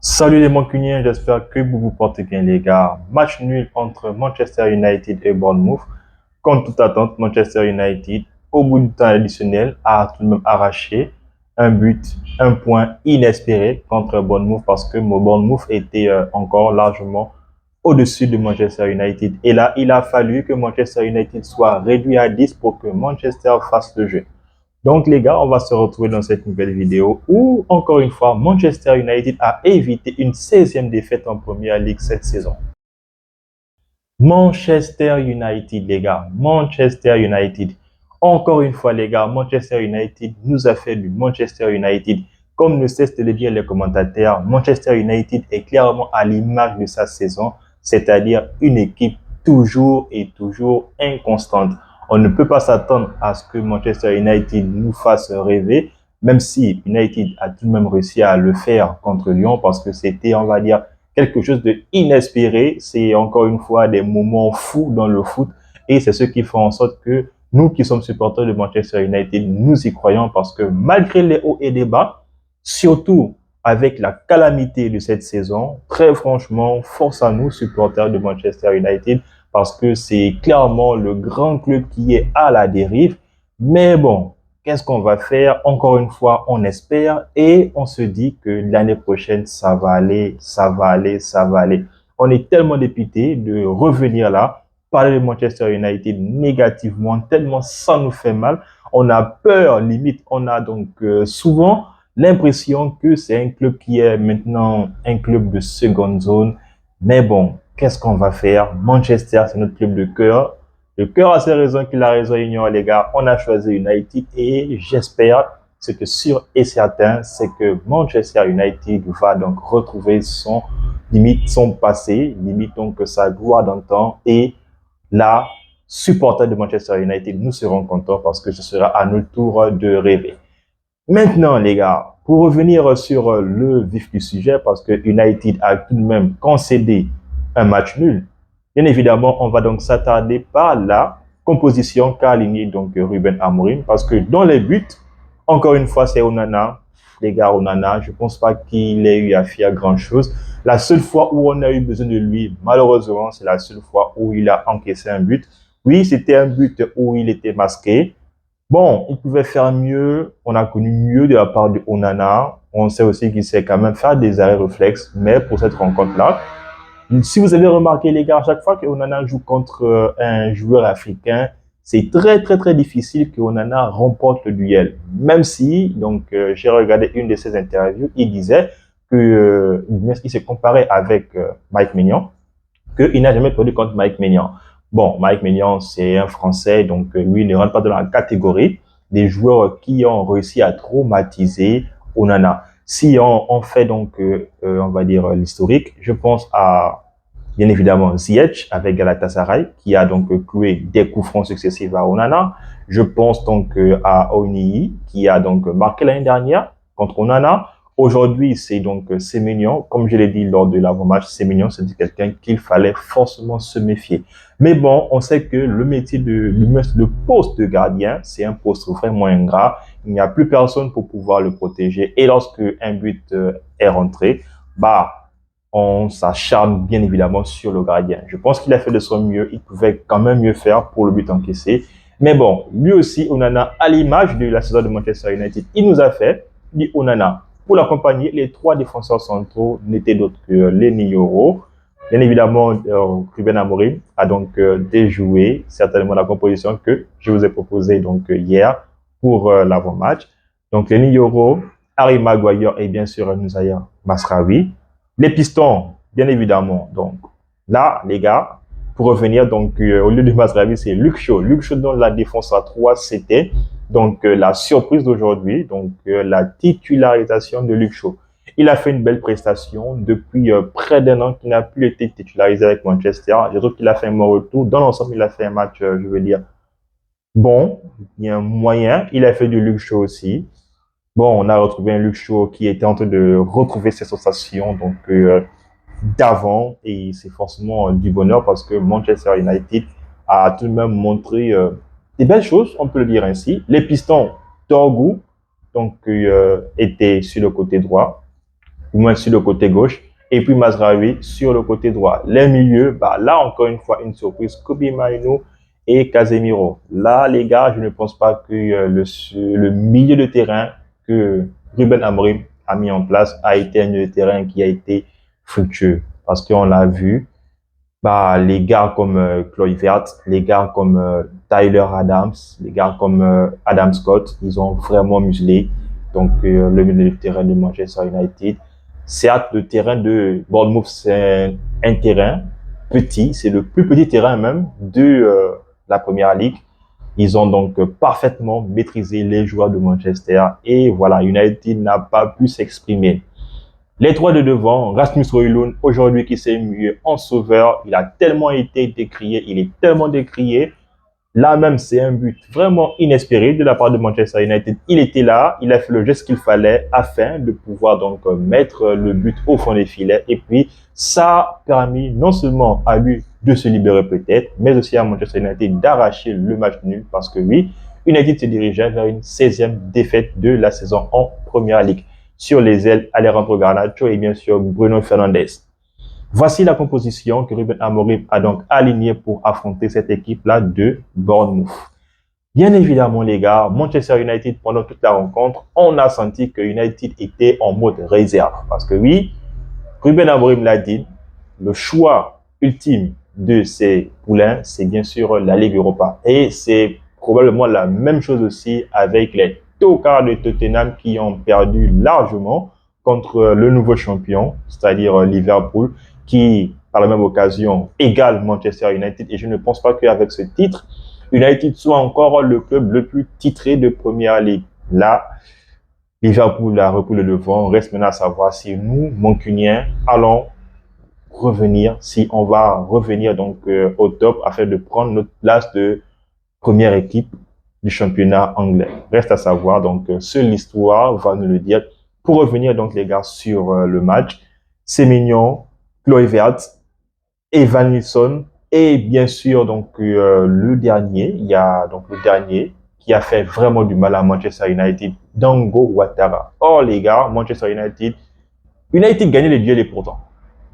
Salut les Mancuniens, j'espère que vous vous portez bien les gars. Match nul entre Manchester United et Bournemouth. Contre toute attente, Manchester United, au bout du temps additionnel, a tout de même arraché un but, un point inespéré contre Bournemouth parce que Bournemouth était encore largement au-dessus de Manchester United. Et là, il a fallu que Manchester United soit réduit à 10 pour que Manchester fasse le jeu. Donc les gars, on va se retrouver dans cette nouvelle vidéo où, encore une fois, Manchester United a évité une 16e défaite en Première Ligue cette saison. Manchester United, les gars, Manchester United. Encore une fois, les gars, Manchester United nous a fait du Manchester United. Comme ne cessent de le dire les commentateurs, Manchester United est clairement à l'image de sa saison, c'est-à-dire une équipe toujours et toujours inconstante. On ne peut pas s'attendre à ce que Manchester United nous fasse rêver, même si United a tout de même réussi à le faire contre Lyon parce que c'était, on va dire, quelque chose de inespéré. C'est encore une fois des moments fous dans le foot et c'est ce qui fait en sorte que nous qui sommes supporters de Manchester United, nous y croyons parce que malgré les hauts et les bas, surtout avec la calamité de cette saison, très franchement, force à nous, supporters de Manchester United, parce que c'est clairement le grand club qui est à la dérive. Mais bon, qu'est-ce qu'on va faire? Encore une fois, on espère et on se dit que l'année prochaine, ça va aller, ça va aller, ça va aller. On est tellement dépité de revenir là, parler de Manchester United négativement, tellement ça nous fait mal. On a peur, limite, on a donc souvent l'impression que c'est un club qui est maintenant un club de seconde zone. Mais bon, qu'est-ce qu'on va faire? Manchester, c'est notre club de cœur. Le cœur a ses raisons qu'il a raison, ignore les gars. On a choisi United et j'espère, ce que sûr et certain, c'est que Manchester United va donc retrouver limite son passé, limite donc sa gloire d'antan et là, supporters de Manchester United, nous serons contents parce que ce sera à notre tour de rêver. Maintenant, les gars, pour revenir sur le vif du sujet, parce que United a tout de même concédé un match nul, bien évidemment, on va donc s'attarder par la composition qu'a aligné donc Ruben Amorim, parce que dans les buts, encore une fois, c'est Onana. Les gars, Onana, je pense pas qu'il ait eu à faire grand-chose. La seule fois où on a eu besoin de lui, malheureusement, c'est la seule fois où il a encaissé un but. Oui, c'était un but où il était masqué. Bon, il pouvait faire mieux. On a connu mieux de la part de Onana. On sait aussi qu'il sait quand même faire des arrêts réflexes. Mais pour cette rencontre-là, si vous avez remarqué, les gars, à chaque fois que Onana joue contre un joueur africain, c'est très, très, très difficile que Onana remporte le duel. Même si, donc, j'ai regardé une de ses interviews, il disait que, il s'est comparé avec Mike Maignan, qu'il n'a jamais perdu contre Mike Maignan. Bon, Mike Maignan, c'est un Français, donc lui, il ne rentre pas dans la catégorie des joueurs qui ont réussi à traumatiser Onana. Si on fait donc, on va dire, l'historique, je pense à, bien évidemment, Ziyech avec Galatasaray, qui a donc cloué des coups francs successifs à Onana. Je pense donc à Onii, qui a donc marqué l'année dernière contre Onana. Aujourd'hui, c'est donc Sémignon. Comme je l'ai dit lors de l'avant-match, Sémignon, c'est quelqu'un qu'il fallait forcément se méfier. Mais bon, on sait que le métier le poste de gardien, c'est un poste vraiment ingrat. Il n'y a plus personne pour pouvoir le protéger. Et lorsque un but est rentré, bah, on s'acharne bien évidemment sur le gardien. Je pense qu'il a fait de son mieux. Il pouvait quand même mieux faire pour le but encaissé. Mais bon, lui aussi, Onana, à l'image de la saison de Manchester United, il nous a fait, dit Onana, pour l'accompagner, les trois défenseurs centraux n'étaient d'autres que Lenny Yoro. Bien évidemment, Ruben Amorim a donc déjoué certainement la composition que je vous ai proposée donc hier pour l'avant-match. Donc Lenny Yoro, Harry Maguire et bien sûr Noussaïr Masraoui. Les pistons, bien évidemment. Donc là, les gars, pour revenir, donc au lieu de Masraoui, c'est Luke Shaw. Luke Shaw dans la défense à 3, c'était donc la surprise d'aujourd'hui, donc la titularisation de Luke Shaw. Il a fait une belle prestation depuis près d'un an qu'il n'a plus été titularisé avec Manchester. Je trouve qu'il a fait un bon retour. Dans l'ensemble, il a fait un match, je veux dire, bon, il y a un moyen. Il a fait du Luke Shaw aussi. Bon, on a retrouvé un Luke Shaw qui était en train de retrouver ses sensations donc d'avant et c'est forcément du bonheur parce que Manchester United a tout de même montré des belles choses, on peut le dire ainsi. Les pistons, Torgu, donc était sur le côté droit. du moins sur le côté gauche, et puis Mazraoui sur le côté droit. Les milieux, bah là encore une fois, une surprise, Kobe Mainoo et Casemiro. Là, les gars, je ne pense pas que le milieu de terrain que Ruben Amorim a mis en place a été un milieu de terrain qui a été fructueux. Parce qu'on l'a vu, bah, les gars comme Kluivert, les gars comme Tyler Adams, les gars comme Adam Scott, ils ont vraiment muselé donc le milieu de terrain de Manchester United. Certes, le terrain de Bournemouth, c'est un terrain petit, c'est le plus petit terrain même de la Première Ligue. Ils ont donc parfaitement maîtrisé les joueurs de Manchester et voilà, United n'a pas pu s'exprimer. Les trois de devant, Rasmus Højlund, aujourd'hui qui s'est mis en sauveur, il a tellement été décrié, il est tellement décrié. Là même, c'est un but vraiment inespéré de la part de Manchester United. Il était là, il a fait le geste qu'il fallait afin de pouvoir donc mettre le but au fond des filets. Et puis, ça a permis non seulement à lui de se libérer peut-être, mais aussi à Manchester United d'arracher le match nul parce que oui, United se dirigeait vers une 16e défaite de la saison en Première Ligue. Sur les ailes, Alejandro Garnacho et bien sûr Bruno Fernandes. Voici la composition que Ruben Amorim a donc alignée pour affronter cette équipe-là de Bournemouth. Bien évidemment, les gars, Manchester United, pendant toute la rencontre, on a senti que United était en mode réserve. Parce que oui, Ruben Amorim l'a dit, le choix ultime de ces poulains, c'est bien sûr la Ligue Europa. Et c'est probablement la même chose aussi avec les tocards de Tottenham qui ont perdu largement contre le nouveau champion, c'est-à-dire Liverpool, qui, par la même occasion, égale Manchester United. Et je ne pense pas qu'avec ce titre, United soit encore le club le plus titré de Première Ligue. Là, Liverpool a repris le devant. Reste maintenant à savoir si nous, Mancuniens, allons revenir, si on va revenir donc au top afin de prendre notre place de première équipe du championnat anglais. Reste à savoir, donc seule l'histoire va nous le dire. Pour revenir donc les gars sur le match, c'est mignon, Kluivert, Evan Nilsson et bien sûr donc le dernier, il y a donc le dernier qui a fait vraiment du mal à Manchester United, Dango Ouattara. Oh les gars, Manchester United gagnait les duels et pourtant.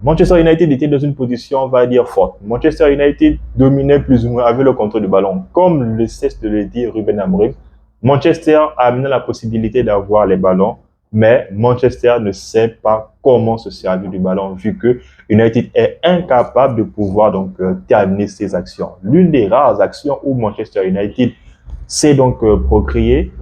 Manchester United était dans une position, on va dire, forte. Manchester United dominait plus ou moins, avait le contrôle du ballon. Comme le cesse de le dire Ruben Amorim, Manchester a amené la possibilité d'avoir les ballons, mais Manchester ne sait pas comment se servir du ballon, vu que United est incapable de pouvoir donc terminer ses actions. L'une des rares actions où Manchester United s'est donc procréé,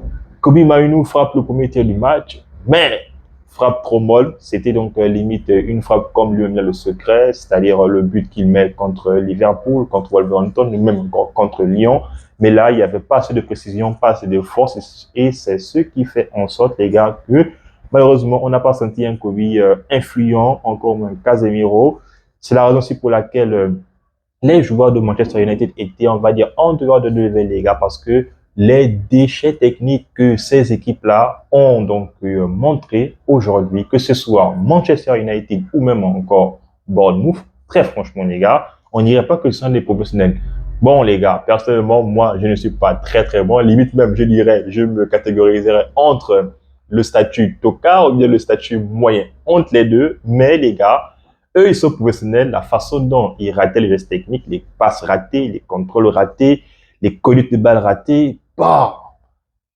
Kobe Mainoo frappe le premier tir du match, mais frappe trop molle, c'était donc limite une frappe comme lui-même le secret, c'est-à-dire le but qu'il met contre Liverpool, contre Wolverhampton, même contre Lyon. Mais là, il n'y avait pas assez de précision, pas assez de force, et c'est ce qui fait en sorte, les gars, que malheureusement, on n'a pas senti un Kobe influent, encore moins Casemiro. C'est la raison aussi pour laquelle les joueurs de Manchester United étaient, on va dire, en dehors de level, les gars, parce que les déchets techniques que ces équipes-là ont donc montré aujourd'hui, que ce soit Manchester United ou même encore Bournemouth, très franchement, les gars, on dirait pas que ce sont des professionnels. Bon, les gars, personnellement, moi, je ne suis pas très bon. Limite même, je dirais, je me catégoriserais entre le statut tocard ou bien le statut moyen. Entre les deux, mais les gars, eux, ils sont professionnels. La façon dont ils rataient les gestes techniques, les passes ratées, les contrôles ratés, les conduites de balles ratées, bah,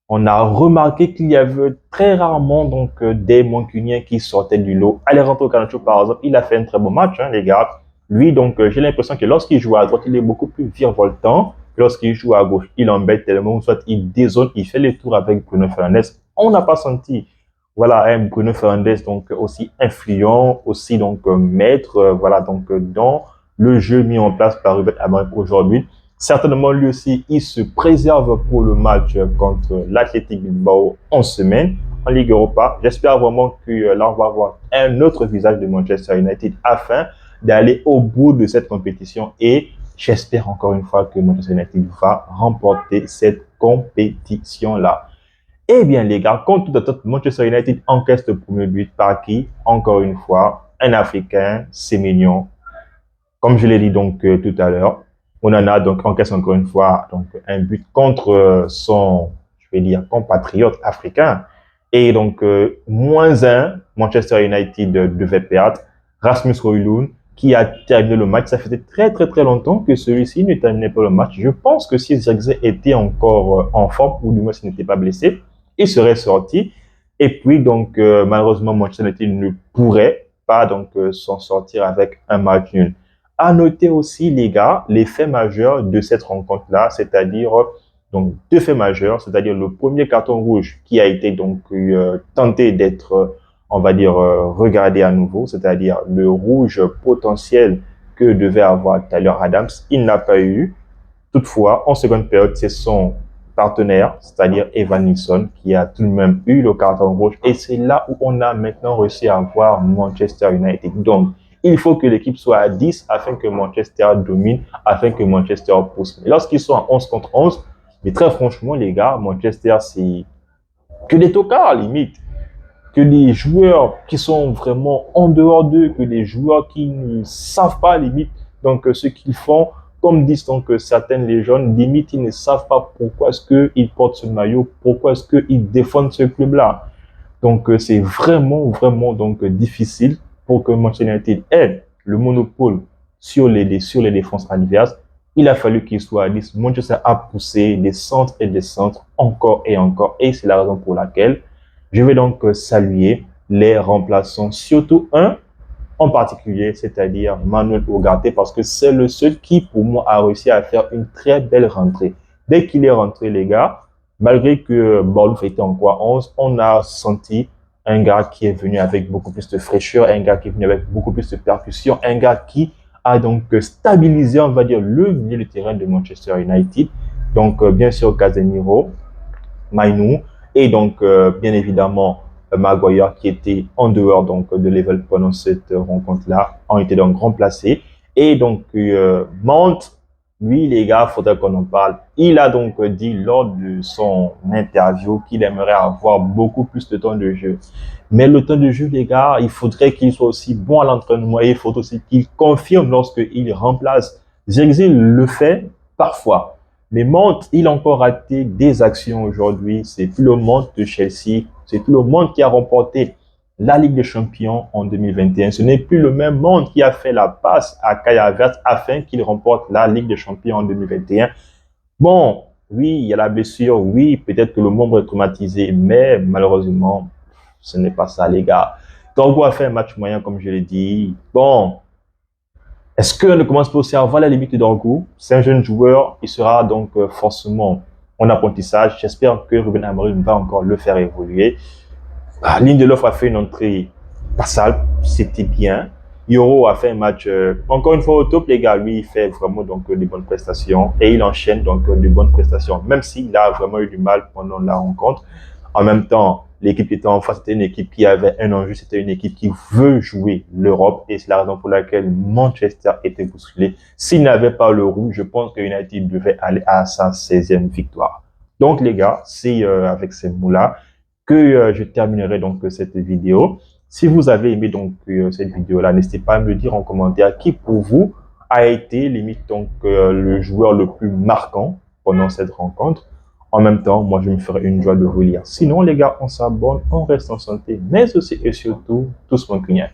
on a remarqué qu'il y avait très rarement donc des Mancuniens qui sortaient du lot. Alejandro Garnacho, par exemple, il a fait un très bon match, hein, les gars. Lui, donc, j'ai l'impression que lorsqu'il joue à droite, il est beaucoup plus virevoltant. Lorsqu'il joue à gauche, il embête tellement, soit il dézone, il fait les tours avec Bruno Fernandes. On n'a pas senti, voilà, un Bruno Fernandes donc aussi influent, aussi donc maître, voilà, donc dans le jeu mis en place par Ruben Amorim aujourd'hui. Certainement, lui aussi, il se préserve pour le match contre l'Athletic Bilbao en semaine en Ligue Europa. J'espère vraiment que là, on va avoir un autre visage de Manchester United afin d'aller au bout de cette compétition. Et j'espère encore une fois que Manchester United va remporter cette compétition-là. Eh bien, les gars, contre toute attente, Manchester United encaisse le premier but par qui? Encore une fois, un Africain, c'est mignon. Comme je l'ai dit donc tout à l'heure, Onana donc encaisse encore une fois donc un but contre son, je vais dire, compatriote africain. Et donc, -1, Manchester United devait perdre. Rasmus Højlund, qui a terminé le match, ça faisait très longtemps que celui-ci ne terminait pas le match. Je pense que si Zirkzee était encore en forme, ou du moins s'il n'était pas blessé, il serait sorti. Et puis, donc, malheureusement, Manchester United ne pourrait pas donc s'en sortir avec un match nul. À noter aussi, les gars, les faits majeurs de cette rencontre-là, c'est-à-dire donc deux faits majeurs, c'est-à-dire le premier carton rouge qui a été donc tenté d'être, on va dire, regardé à nouveau, c'est-à-dire le rouge potentiel que devait avoir Tyler Adams, il n'a pas eu. Toutefois, en seconde période, c'est son partenaire, c'est-à-dire Evan Nilsson, qui a tout de même eu le carton rouge. Et c'est là où on a maintenant réussi à voir Manchester United. Donc, il faut que l'équipe soit à 10 afin que Manchester domine, afin que Manchester pousse. Et lorsqu'ils sont à 11 contre 11, mais très franchement, les gars, Manchester, c'est que des tocards, limite. Que des joueurs qui sont vraiment en dehors d'eux, que des joueurs qui ne savent pas, limite, donc ce qu'ils font. Comme disent donc certaines légendes, limite, ils ne savent pas pourquoi est-ce qu'ils portent ce maillot, pourquoi est-ce qu'ils défendent ce club-là. Donc, c'est vraiment donc difficile pour que Manchester United ait le monopole sur les défenses adverses. Il a fallu qu'il soit à 10. Manchester a poussé des centres et des centres encore et encore. Et c'est la raison pour laquelle je vais donc saluer les remplaçants, surtout un en particulier, c'est-à-dire Manuel Ugarte, parce que c'est le seul qui, pour moi, a réussi à faire une très belle rentrée. Dès qu'il est rentré, les gars, malgré que Borlouf était en quoi 11, on a senti un gars qui est venu avec beaucoup plus de fraîcheur, un gars qui est venu avec beaucoup plus de percussion, un gars qui a donc stabilisé, on va dire, le milieu de terrain de Manchester United. Donc, bien sûr, Casemiro, Mainoo, et donc, bien évidemment, Maguire qui était en dehors donc de level pendant cette rencontre-là, ont été donc remplacés. Et donc, Mount, lui, les gars, faudrait qu'on en parle. Il a donc dit lors de son interview qu'il aimerait avoir beaucoup plus de temps de jeu. Mais le temps de jeu, les gars, il faudrait qu'il soit aussi bon à l'entraînement et il faut aussi qu'il confirme lorsqu'il remplace. Zirkzee le fait parfois. Mais Mount, il a encore raté des actions aujourd'hui. C'est plus le Mount de Chelsea. C'est plus le Mount qui a remporté la Ligue des Champions en 2021. Ce n'est plus le même Mount qui a fait la passe à Kai Havertz afin qu'il remporte la Ligue des Champions en 2021. Bon, oui, il y a la blessure. Oui, peut-être que le membre est traumatisé. Mais malheureusement, ce n'est pas ça, les gars. Dorgu a fait un match moyen, comme je l'ai dit. Bon, est-ce qu'on ne commence pas aussi à voir la limite de Dorgu? C'est un jeune joueur, il sera donc forcément en apprentissage. J'espère que Ruben Amorim va encore le faire évoluer. Lindelof a fait une entrée passable, c'était bien. Yoro a fait un match encore une fois au top, les gars. Lui, il fait vraiment donc des bonnes prestations et il enchaîne donc de bonnes prestations, même s'il a vraiment eu du mal pendant la rencontre. En même temps, l'équipe qui était en face, c'était une équipe qui avait un enjeu, c'était une équipe qui veut jouer l'Europe et c'est la raison pour laquelle Manchester était bousculé. S'il n'avait pas le rouge, je pense que United devait aller à sa 16e victoire. Donc les gars, c'est avec ces mots-là que je terminerai donc cette vidéo. Si vous avez aimé donc cette vidéo-là, n'hésitez pas à me dire en commentaire qui pour vous a été limite donc le joueur le plus marquant pendant cette rencontre. En même temps, moi, je me ferai une joie de vous lire. Sinon, les gars, on s'abonne, on reste en santé, mais aussi et surtout, tous mon cugnac.